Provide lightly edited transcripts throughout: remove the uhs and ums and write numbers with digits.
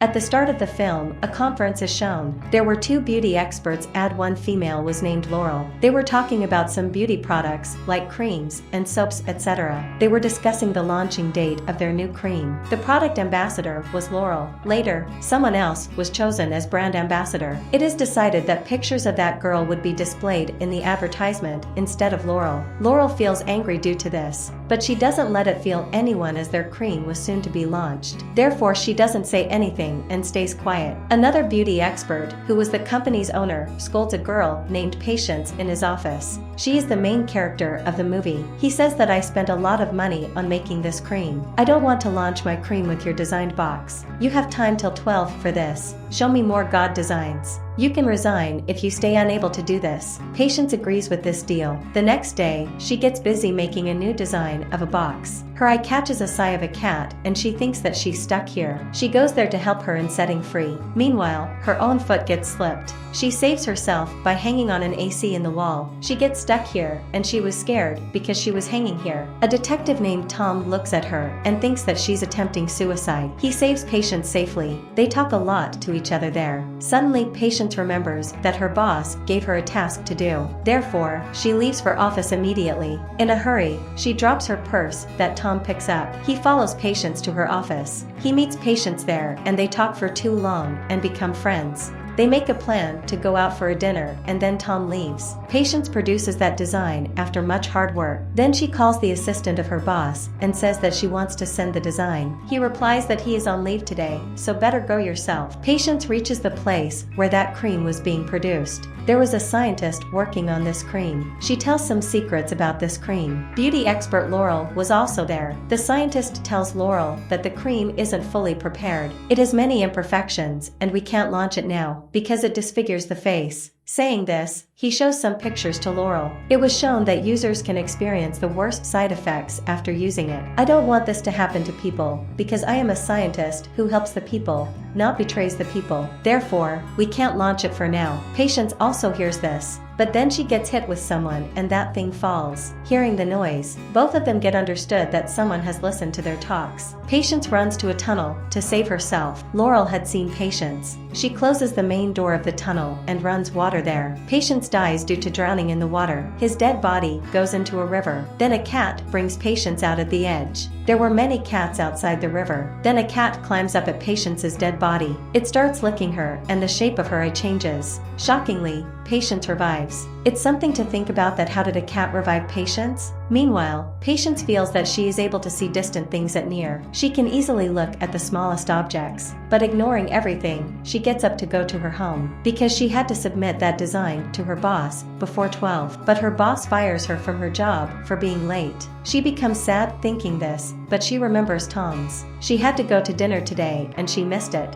At the start of the film, a conference is shown. There were two beauty experts and one female was named Laurel. They were talking about some beauty products, like creams and soaps, etc. They were discussing the launching date of their new cream. The product ambassador was Laurel. Later, someone else was chosen as brand ambassador. It is decided that pictures of that girl would be displayed in the advertisement instead of Laurel. Laurel feels angry due to this, but she doesn't let it feel anyone as their cream was soon to be launched. Therefore, she doesn't say anything and stays quiet. Another beauty expert, who was the company's owner, scolds a girl named Patience in his office. She is the main character of the movie. He says that I spent a lot of money on making this cream. I don't want to launch my cream with your designed box. You have time till 12 for this. Show me more god designs. You can resign if you stay unable to do this. Patience agrees with this deal. The next day, she gets busy making a new design of a box. Her eye catches a sigh of a cat and she thinks that she's stuck here. She goes there to help her in setting free. Meanwhile, her own foot gets slipped. She saves herself by hanging on an AC in the wall. She gets stuck here and she was scared because she was hanging here. A detective named Tom looks at her and thinks that she's attempting suicide. He saves Patience safely. They talk a lot to each other there. Suddenly, Patience remembers that her boss gave her a task to do. Therefore, she leaves for office immediately. In a hurry, she drops her purse that Tom picks up. He follows Patience to her office. He meets Patience there and they talk for too long and become friends. They make a plan to go out for a dinner and then Tom leaves. Patience produces that design after much hard work. Then she calls the assistant of her boss and says that she wants to send the design. He replies that he is on leave today, so better go yourself. Patience reaches the place where that cream was being produced. There was a scientist working on this cream. She tells some secrets about this cream. Beauty expert Laurel was also there. The scientist tells Laurel that the cream isn't fully prepared. It has many imperfections and we can't launch it now because it disfigures the face. Saying this, he shows some pictures to Laurel. It was shown that users can experience the worst side effects after using it. I don't want this to happen to people because I am a scientist who helps the people, not betrays the people. Therefore, we can't launch it for now. Patience also hears this. But then she gets hit with someone and that thing falls. Hearing the noise, both of them get understood that someone has listened to their talks. Patience runs to a tunnel to save herself. Laurel had seen Patience. She closes the main door of the tunnel and runs water there. Patience dies due to drowning in the water. His dead body goes into a river. Then a cat brings Patience out at the edge. There were many cats outside the river. Then a cat climbs up at Patience's dead body. It starts licking her and the shape of her eye changes. Shockingly, Patience revives. It's something to think about that how did a cat revive Patience? Meanwhile, Patience feels that she is able to see distant things at near. She can easily look at the smallest objects. But ignoring everything, she gets up to go to her home. Because she had to submit that design to her boss before 12. But her boss fires her from her job for being late. She becomes sad thinking this, but she remembers Tom's. She had to go to dinner today and she missed it.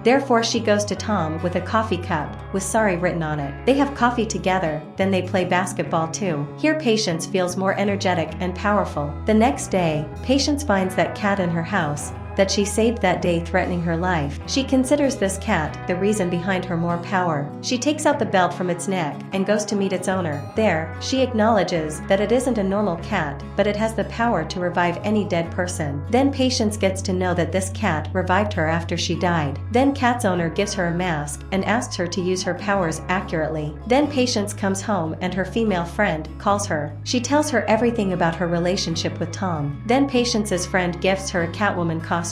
Therefore she goes to Tom with a coffee cup with sorry written on it. They have coffee together, then they play basketball too. Here Patience feels more energetic and powerful. The next day, Patience finds that cat in her house that she saved that day threatening her life. She considers this cat the reason behind her more power. She takes out the belt from its neck and goes to meet its owner. There, she acknowledges that it isn't a normal cat, but it has the power to revive any dead person. Then Patience gets to know that this cat revived her after she died. Then cat's owner gives her a mask and asks her to use her powers accurately. Then Patience comes home and her female friend calls her. She tells her everything about her relationship with Tom. Then Patience's friend gifts her a Catwoman costume.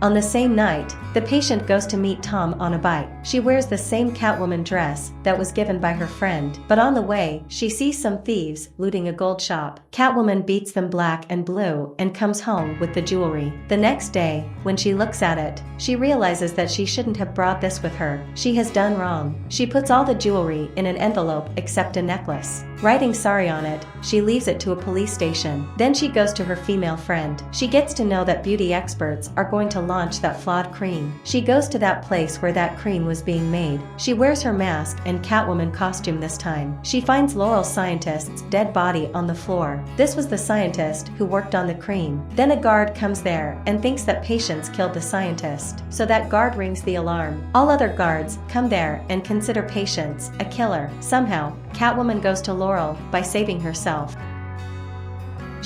On the same night, the patient goes to meet Tom on a bike. She wears the same Catwoman dress that was given by her friend, but on the way, she sees some thieves looting a gold shop. Catwoman beats them black and blue and comes home with the jewelry. The next day, when she looks at it, she realizes that she shouldn't have brought this with her. She has done wrong. She puts all the jewelry in an envelope except a necklace. Writing sorry on it, she leaves it to a police station. Then she goes to her female friend. She gets to know that beauty experts are going to launch that flawed cream. She goes to that place where that cream was being made. She wears her mask and Catwoman costume this time. She finds Laurel scientist's dead body on the floor. This was the scientist who worked on the cream. Then a guard comes there and thinks that Patience killed the scientist. So that guard rings the alarm. All other guards come there and consider Patience a killer. Somehow, Catwoman goes to Laurel by saving herself.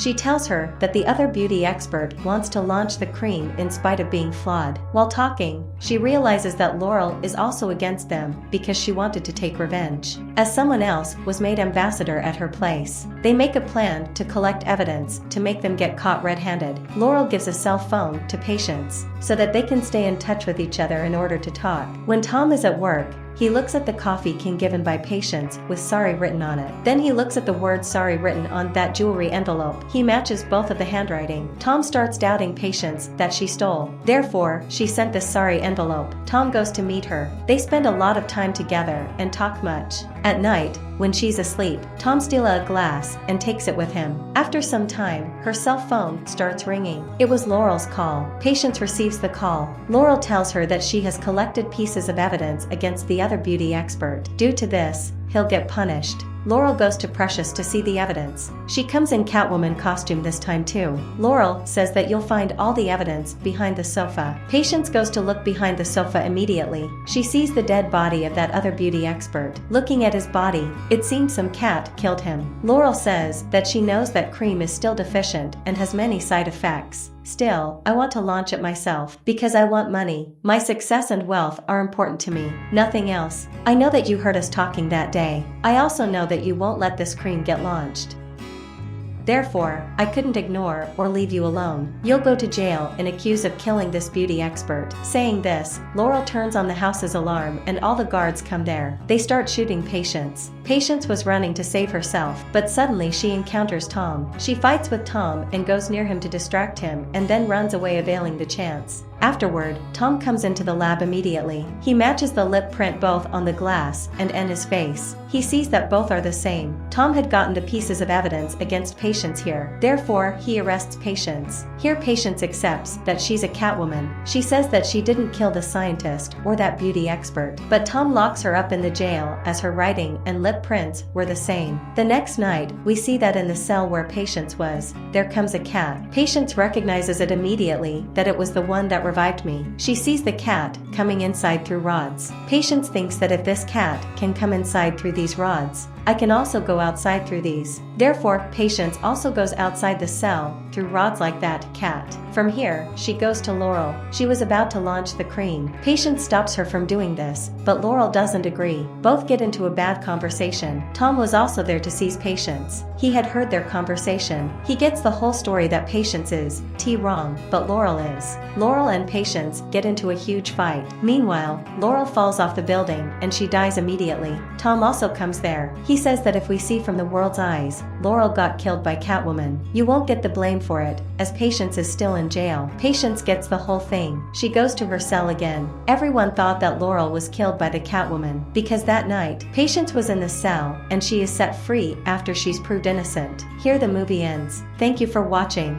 She tells her that the other beauty expert wants to launch the cream in spite of being flawed. While talking, she realizes that Laurel is also against them because she wanted to take revenge, as someone else was made ambassador at her place. They make a plan to collect evidence to make them get caught red-handed. Laurel gives a cell phone to Patience so that they can stay in touch with each other in order to talk. When Tom is at work, he looks at the coffee can given by Patience with sorry written on it. Then he looks at the word sorry written on that jewelry envelope. He matches both of the handwriting. Tom starts doubting Patience that she stole. Therefore, she sent this sorry envelope. Tom goes to meet her. They spend a lot of time together and talk much. At night, when she's asleep, Tom steals a glass and takes it with him. After some time, her cell phone starts ringing. It was Laurel's call. Patience receives the call. Laurel tells her that she has collected pieces of evidence against the other beauty expert. Due to this, he'll get punished. Laurel goes to Precious to see the evidence. She comes in Catwoman costume this time too. Laurel says that you'll find all the evidence behind the sofa. Patience goes to look behind the sofa immediately. She sees the dead body of that other beauty expert. Looking at his body, it seems some cat killed him. Laurel says that she knows that cream is still deficient and has many side effects. Still, I want to launch it myself because I want money. My success and wealth are important to me, nothing else. I know that you heard us talking that day. I also know that you won't let this cream get launched. Therefore, I couldn't ignore or leave you alone. You'll go to jail and accused of killing this beauty expert. Saying this, Laurel turns on the house's alarm and all the guards come there. They start shooting Patience. Patience was running to save herself, but suddenly she encounters Tom. She fights with Tom and goes near him to distract him and then runs away, availing the chance. Afterward, Tom comes into the lab immediately. He matches the lip print both on the glass and in his face. He sees that both are the same. Tom had gotten the pieces of evidence against Patience here. Therefore, he arrests Patience. Here Patience accepts that she's a Catwoman. She says that she didn't kill the scientist or that beauty expert. But Tom locks her up in the jail as her writing and lip prints were the same. The next night, we see that in the cell where Patience was, there comes a cat. Patience recognizes it immediately that it was the one that revived me. She sees the cat coming inside through rods. Patience thinks that if this cat can come inside through these rods, I can also go outside through these. Therefore, Patience also goes outside the cell through rods like that cat. From here, she goes to Laurel. She was about to launch the cream. Patience stops her from doing this, but Laurel doesn't agree. Both get into a bad conversation. Tom was also there to seize Patience. He had heard their conversation. He gets the whole story that Patience is wrong, but Laurel is. Laurel and Patience get into a huge fight. Meanwhile, Laurel falls off the building and she dies immediately. Tom also comes there. He says that if we see from the world's eyes, Laurel got killed by Catwoman, you won't get the blame for it, as Patience is still in jail. Patience gets the whole thing. She goes to her cell again. Everyone thought that Laurel was killed by the Catwoman, because that night, Patience was in the cell, and she is set free after she's proved innocent. Here the movie ends. Thank you for watching.